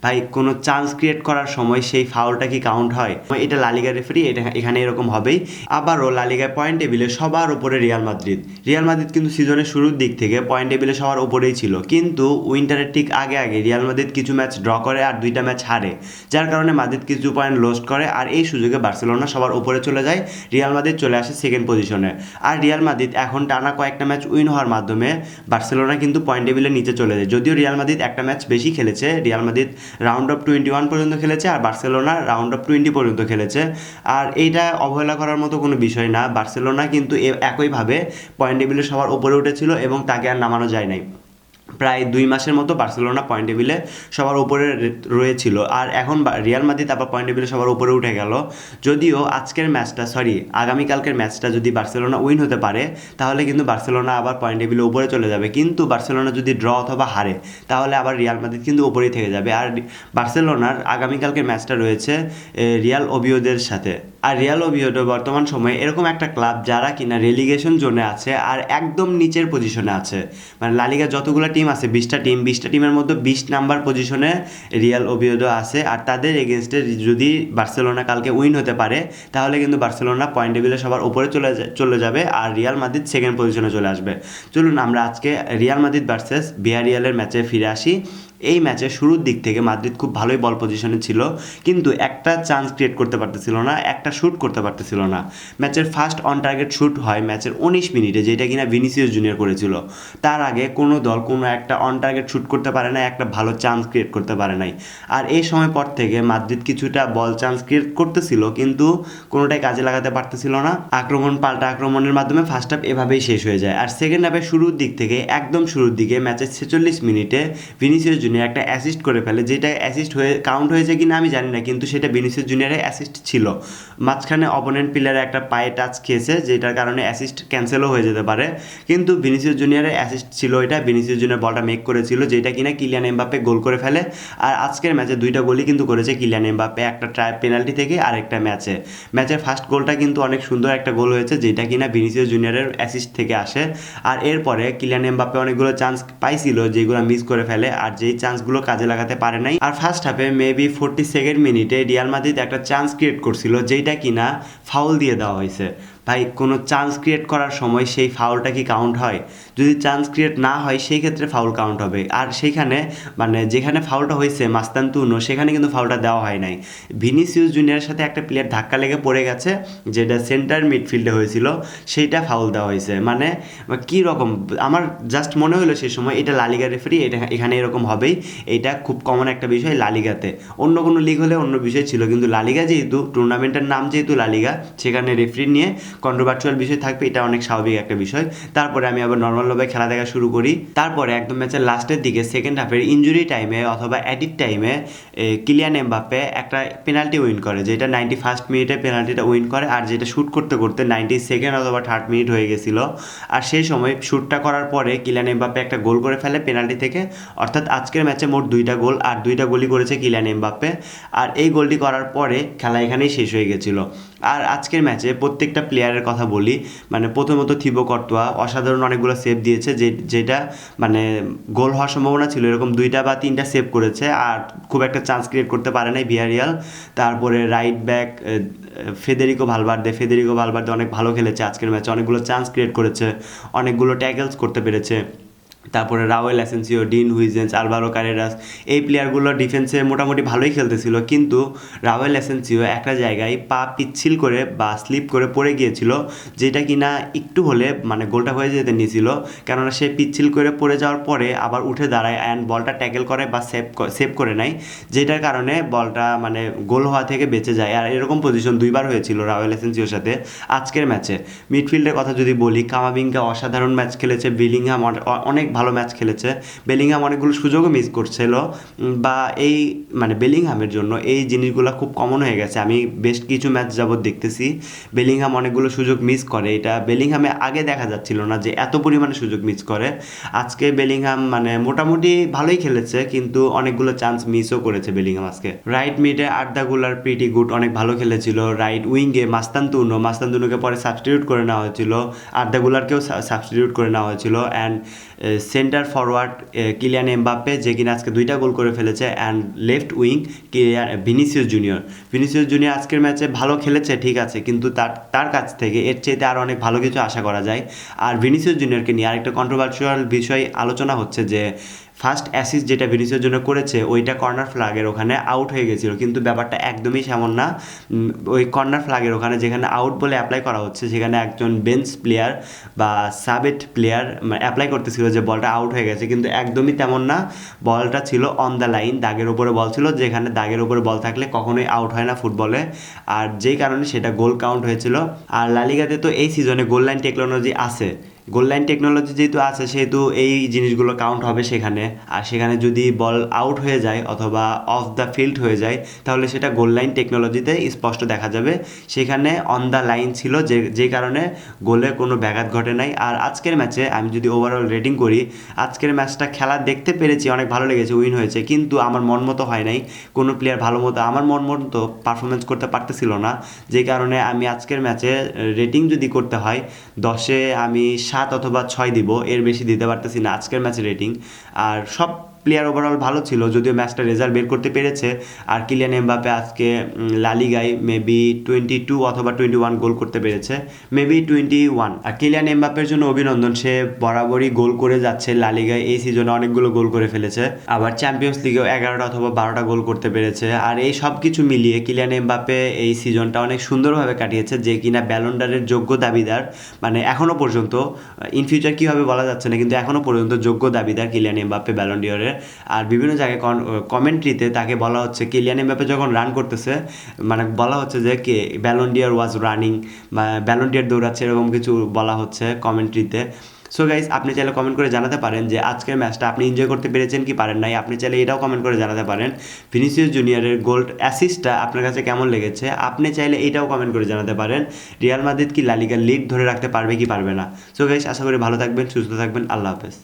ভাই কোনো chance create করার সময় সেই ফাউলটা কি কাউন্ট হয়? এটা লা লিগা রেফারি এটা এখানে এরকম হবেই। আবারও লা লিগার পয়েন্ট টেবিলে সবার উপরে রিয়াল মাদ্রিদ কিন্তু সিজনের শুরুর দিক থেকে পয়েন্ট টেবিলে সবার উপরেই ছিল, কিন্তু উইন্টারের ঠিক আগে রিয়াল মাদ্রিদ কিছু ম্যাচ ড্র করে আর 2টা ম্যাচ হারে, যার কারণে মাদ্রিদ কিছু পয়েন্ট লস্ট করে আর এই সুযোগে বার্সেলোনা সবার উপরে চলে যায়, রিয়াল মাদ্রিদ চলে আসে সেকেন্ড পজিশনে। আর রিয়াল মাদ্রিদ এখন টানা কয়েকটা ম্যাচ উইন হওয়ার মাধ্যমে বার্সেলোনা কিন্তু পয়েন্ট টেবিলের নিচে চলে যায়। যদিও রিয়াল মাদ্রিদ একটা ম্যাচ বেশি খেলেছে, রিয়াল মাদ্রিদ রাউন্ড অফ 21 পর্যন্ত খেলেছে আর বার্সেলোনা রাউন্ড অফ 20 পর্যন্ত খেলেছে। আর এইটা অবহেলা করার মতো কোনো বিষয় না, বার্সেলোনা কিন্তু একইভাবে পয়েন্ট টেবিলে সবার উপরে উঠেছিল এবং তাকে আর নামানো যায় নাই। প্রায় 2 মাসের মতো বার্সেলোনা পয়েন্ট টেবিলে সবার উপরে রয়েছিল, আর এখন রিয়াল মাদ্রিদ আবার পয়েন্ট টেবিলে সবার উপরে উঠে গেল। যদিও আগামীকালকের ম্যাচটা যদি বার্সেলোনা উইন হতে পারে তাহলে কিন্তু বার্সেলোনা আবার পয়েন্ট টেবিলে উপরে চলে যাবে, কিন্তু বার্সেলোনা যদি ড্র অথবা হারে তাহলে আবার রিয়াল মাদ্রিদ কিন্তু উপরেই থেকে যাবে। আর বার্সেলোনার আগামীকালকের ম্যাচটা রয়েছে রিয়াল ওভিয়েদোর সাথে। আর রিয়াল ওভিয়েদো বর্তমান সময়ে এরকম একটা ক্লাব যারা কিনা রেলিগেশন জোনে আছে আর একদম নিচের পজিশনে আছে, মানে লা লিগার যতগুলো টিম আছে 20টা টিমের মধ্যে 20 নাম্বার পজিশনে রিয়াল ওভিয়েদো আছে। আর তাদের এগেনস্টে যদি বার্সেলোনা কালকে উইন হতে পারে তাহলে কিন্তু বার্সেলোনা পয়েন্ট টেবিলে সবার উপরে চলে যাবে আর রিয়াল মাদ্রিদ সেকেন্ড পজিশনে চলে আসবে। চলুন আমরা আজকে রিয়াল মাদ্রিদ ভার্সেস ভিয়ারিয়ালের ম্যাচে ফিরে আসি। এই ম্যাচের শুরুর দিক থেকে মাদ্রিদ খুব ভালোই বল পজিশনে ছিল, কিন্তু একটা চান্স ক্রিয়েট করতে পারতেছিল না, একটা শ্যুট করতে পারতেছিল না। ম্যাচের ফার্স্ট অন টার্গেট শ্যুট হয় ম্যাচের 19 মিনিটে, যেটা কিনা ভিনিসিয়াস জুনিয়র করেছিল। তার আগে কোনো দল কোনো একটা অন টার্গেট শ্যুট করতে পারে না, একটা ভালো চান্স ক্রিয়েট করতে পারে নাই। আর এই সময় পর থেকে মাদ্রিদ কিছুটা বল চান্স ক্রিয়েট করতেছিল, কিন্তু কোনোটাই কাজে লাগাতে পারতেছিল না। পাল্টা আক্রমণের মাধ্যমে ফার্স্ট হাফ এভাবেই শেষ হয়ে যায়। আর সেকেন্ড হাফের শুরুর দিক থেকে একদম শুরুর দিকে ম্যাচের 46 মিনিটে ভিনিসিয়াস জুনিয়র একটা অ্যাসিস্ট করে ফেলে, যেটা অ্যাসিস্ট হয়ে কাউন্ট হয়েছে কিনা আমি জানি না, কিন্তু সেটা ভিনিসিয়াস জুনিয়রের অ্যাসিস্ট ছিল। মাঝখানে অপোনেন্ট প্লেয়ারে একটা পায়ে টাচ খেয়েছে, যেটার কারণে অ্যাসিস্ট ক্যান্সেলও হয়ে যেতে পারে, কিন্তু ভিনিসিয়াস জুনিয়রের অ্যাসিস্ট ছিল এটা। ভিনিসিয়াস জুনিয়র বলটা মেক করেছিল, যেটা কিনা কিলিয়ান এমবাপ্পে গোল করে ফেলে। আর আজকের ম্যাচে 2টা গোলই কিন্তু করেছে কিলিয়ান এমবাপ্পে, একটা পেনাল্টি থেকে আর একটা ম্যাচের ফার্স্ট গোলটা কিন্তু অনেক সুন্দর একটা গোল হয়েছে, যেটা কিনা ভিনিসিয়াস জুনিয়রের অ্যাসিস্ট থেকে আসে। আর এরপরে কিলিয়ান এমবাপ্পে অনেকগুলো চান্স পাইছিল যেগুলো মিস করে ফেলে, আর যেই চান্সগুলো কাজে লাগাতে পারে নাই। আর ফার্স্ট হাফে মেবি 42nd মিনিটে রিয়াল মাদ্রিদ একটা চান্স ক্রিয়েট করছিল, যেটা কিনা ফাউল দিয়ে দেওয়া হয়েছে। ভাই কোনো চান্স ক্রিয়েট করার সময় সেই ফাউলটা কি কাউন্ট হয়? যদি চান্স ক্রিয়েট না হয় সেই ক্ষেত্রে ফাউল কাউন্ট হবে। আর সেইখানে মানে যেখানে ফাউলটা হয়েছে মাস্তানতুনো, সেখানে কিন্তু ফাউলটা দেওয়া হয় নাই। ভিনিসিয়াস জুনিয়রের সাথে একটা প্লেয়ার ধাক্কা লেগে পড়ে গেছে, যেটা সেন্টার মিডফিল্ডে হয়েছিল, সেইটা ফাউল দেওয়া হয়েছে। মানে কী রকম, আমার জাস্ট মনে হলো সেই সময় এটা লা লিগা রেফারি, এটা এখানে এরকম হবেই। এটা খুব কমন একটা বিষয় লা লিগাতে। অন্য কোনো লিগ হলে অন্য বিষয় ছিল, কিন্তু লা লিগা যেহেতু টুর্নামেন্টের নাম যেহেতু লা লিগা, সেখানে রেফারি নিয়ে কন্ট্রোভার্চুয়াল বিষয় থাকবে, এটা অনেক স্বাভাবিক একটা বিষয়। তারপরে আমি আবার নর্মালভাবে খেলা দেখা শুরু করি। তারপরে একদম ম্যাচের লাস্টের দিকে সেকেন্ড হাফের ইনজুরি টাইমে অথবা অ্যাডিট টাইমে কিলিয়ান এমবাপ্পে একটা পেনাল্টি উইন করে, যেটা 91st মিনিটে পেনাল্টিটা উইন করে, আর যেটা শ্যুট করতে করতে 92nd অথবা 3rd মিনিট হয়ে গেছিল। আর সেই সময় শ্যুটটা করার পরে কিলিয়ান এমবাপ্পে একটা গোল করে ফেলে পেনাল্টি থেকে। অর্থাৎ আজকের ম্যাচে মোট 2টা গোল, আর 2টা গোলই করেছে কিলিয়ান এমবাপ্পে। আর এই গোলটি করার পরে খেলা এখানেই শেষ হয়ে গেছিল। আর আজকের ম্যাচে প্রত্যেকটা প্লেয়ারের কথা বলি, মানে প্রথমত থিবো কর্তোয়া অসাধারণ অনেকগুলো সেভ দিয়েছে, যেটা মানে গোল হওয়ার সম্ভাবনা ছিল, এরকম 2টা বা 3টা সেভ করেছে, আর খুব একটা চান্স ক্রিয়েট করতে পারে নাই ভিয়ারিয়াল। তারপরে রাইট ব্যাক ফেদেরিকো ভালভার্দে অনেক ভালো খেলেছে আজকের ম্যাচে, অনেকগুলো চান্স ক্রিয়েট করেছে, অনেকগুলো ট্যাকলস করতে পেরেছে। তারপরে রাউয়েল অ্যাসেন্সিও, ডিন হুইজেন্স, আলভারো কারেরাস, এই প্লেয়ারগুলো ডিফেন্সে মোটামুটি ভালোই খেলতেছিল, কিন্তু রাউয়েল অ্যাসেন্সিও একটা জায়গায় পা পিচ্ছিল করে বা স্লিপ করে পড়ে গিয়েছিল, যেটা কিনা একটু হলে মানে গোলটা হয়ে যেতে নিয়েছিল, কেননা সে পিচ্ছিল করে পড়ে যাওয়ার পরে আবার উঠে দাঁড়ায় অ্যান্ড বলটা ট্যাকেল করে বা সেভ করে নেয়, যেটার কারণে বলটা মানে গোল হওয়া থেকে বেঁচে যায়। আর এরকম পজিশন 2বার হয়েছিল রাউয়েল অ্যাসেন্সিওর সাথে আজকের ম্যাচে। মিডফিল্ডের কথা যদি বলি, কামাভিঙ্গা অসাধারণ ম্যাচ খেলেছে, বেলিংহাম অনেক ভালো ম্যাচ খেলেছে। বেলিংহাম অনেকগুলো সুযোগও মিস করছিল, বা এই মানে বেলিংহামের জন্য এই জিনিসগুলো খুব কমন হয়ে গেছে। আমি বেশ কিছু ম্যাচ যাবত দেখতেছি বেলিংহাম অনেকগুলো সুযোগ মিস করে, এটা বেলিংহামে আগে দেখা যাচ্ছিল না যে এত পরিমাণে সুযোগ মিস করে। আজকে বেলিংহাম মানে মোটামুটি ভালোই খেলেছে, কিন্তু অনেকগুলো চান্স মিসও করেছে বেলিংহাম আজকে। রাইট মিডে আর্দা গুলার প্রিটি গুড অনেক ভালো খেলেছিল। রাইট উইঙ্গে মাস্তানতুনোকে পরে সাবস্টিটিউট করে নেওয়া হয়েছিল, আর্দা গুলারকেও সাবস্টিটিউট করে নেওয়া হয়েছিল। And centre forward Kylian Mbappe, যে কিনা আজকে 2টা গোল করে ফেলেছে, and left wing Vinicius junior আজকের ম্যাচে ভালো খেলেছে ঠিক আছে, কিন্তু তার কাছ থেকে এর চাইতে আরও অনেক ভালো কিছু আশা করা যায়। আর ভিনিসিয়াস জুনিয়রকে নিয়ে আরেকটা কন্ট্রোভার্সিয়াল বিষয় আলোচনা হচ্ছে যে ফার্স্ট অ্যাসিস্ট যেটা ভিনিসিয়াস জুনিয়র করেছে ওইটা কর্নার ফ্ল্যাগের ওখানে আউট হয়ে গেছিলো, কিন্তু ব্যাপারটা একদমই সেমন না। ওই কর্নার ফ্ল্যাগের ওখানে যেখানে আউট বলে অ্যাপ্লাই করা হচ্ছে, সেখানে একজন বেঞ্চ প্লেয়ার বা সাবেট প্লেয়ার অ্যাপ্লাই করতেছিল যে বলটা আউট হয়ে গেছে, কিন্তু একদমই তেমন না। বলটা ছিল অন দ্য লাইন, দাগের ওপরে বল ছিল, যেখানে দাগের ওপরে বল থাকলে কখনোই আউট হয় না ফুটবলে, আর যেই কারণে সেটা গোল কাউন্ট হয়েছিল। আর লালিগাতে তো এই সিজনে গোল লাইন টেকনোলজি আছে, গোল লাইন টেকনোলজি যেহেতু আছে সেহেতু এই জিনিসগুলো কাউন্ট হবে সেখানে। আর সেখানে যদি বল আউট হয়ে যায় অথবা অফ দ্য ফিল্ড হয়ে যায়, তাহলে সেটা গোল লাইন টেকনোলজিতে স্পষ্ট দেখা যাবে। সেখানে অন দ্য লাইন ছিল, যে কারণে গোলে কোনো ব্যাঘাত ঘটে নাই। আর আজকের ম্যাচে আমি যদি ওভারঅল রেটিং করি, আজকের ম্যাচটা খেলা দেখতে পেরেছি, অনেক ভালো লেগেছে, উইন হয়েছে, কিন্তু আমার মন মতো হয় নাই। কোনো প্লেয়ার ভালো মতো আমার মন মতো পারফরমেন্স করতে পারতেছিল না, যে কারণে আমি আজকের ম্যাচে রেটিং যদি করতে হয় 10-এ আমি 7 অথবা 6 দিব, এর বেশি দিতে পারতেছি না আজকের ম্যাচে রেটিং। আর সব প্লেয়ার ওভারঅল ভালো ছিল, যদিও ম্যাচটা রেজাল্ট বের করতে পেরেছে। আর কিলিয়ান এমবাপ্পে আজকে লালিগায় মেবি 22 অথবা 21 গোল করতে পেরেছে, মেবি 21। আর কিলিয়ান এমবাপ্পের জন্য অভিনন্দন, সে বরাবরই গোল করে যাচ্ছে লালিগায়, এই সিজনে অনেকগুলো গোল করে ফেলেছে, আবার চ্যাম্পিয়ন্স লিগেও 11টা অথবা 12টা গোল করতে পেরেছে। আর এই সব কিছু মিলিয়ে কিলিয়ান এমবাপ্পে এই সিজনটা অনেক সুন্দরভাবে কাটিয়েছে, যে কিনা ব্যালন্ডারের যোগ্য দাবিদার। মানে এখনও পর্যন্ত, ইন ফিউচার কী হবে বলা যাচ্ছে না, কিন্তু এখনও পর্যন্ত যোগ্য দাবিদার কিলিয়ান এমবাপ্পে ব্যালন্ডিয়রের। আর বিভিন্ন জায়গায় কমেন্ট্রিতে তাকে বলা হচ্ছে, কিলিয়ান এমবাপ্পে যখন রান করতেছে, মানে বলা হচ্ছে যে কে ব্যালন্ডিয়র ওয়াজ রানিং বা ব্যালন্ডিয়র দৌড়াচ্ছে, এরকম কিছু বলা হচ্ছে কমেন্ট্রিতে। সো গাইস, আপনি চাইলে কমেন্ট করে জানাতে পারেন যে আজকের ম্যাচটা আপনি এনজয় করতে পেরেছেন কি পারেন নাই। আপনি চাইলে এটাও কমেন্ট করে জানাতে পারেন ভিনিসিয়াস জুনিয়রের গোল্ড অ্যাসিস্টটা আপনার কাছে কেমন লেগেছে। আপনি চাইলে এটাও কমেন্ট করে জানাতে পারেন রিয়াল মাদ্রিদ কি লা লিগার লিড ধরে রাখতে পারবে কি পারবে না। সো গাইস, আশা করি ভালো থাকবেন, সুস্থ থাকবেন, আল্লাহ হাফেজ।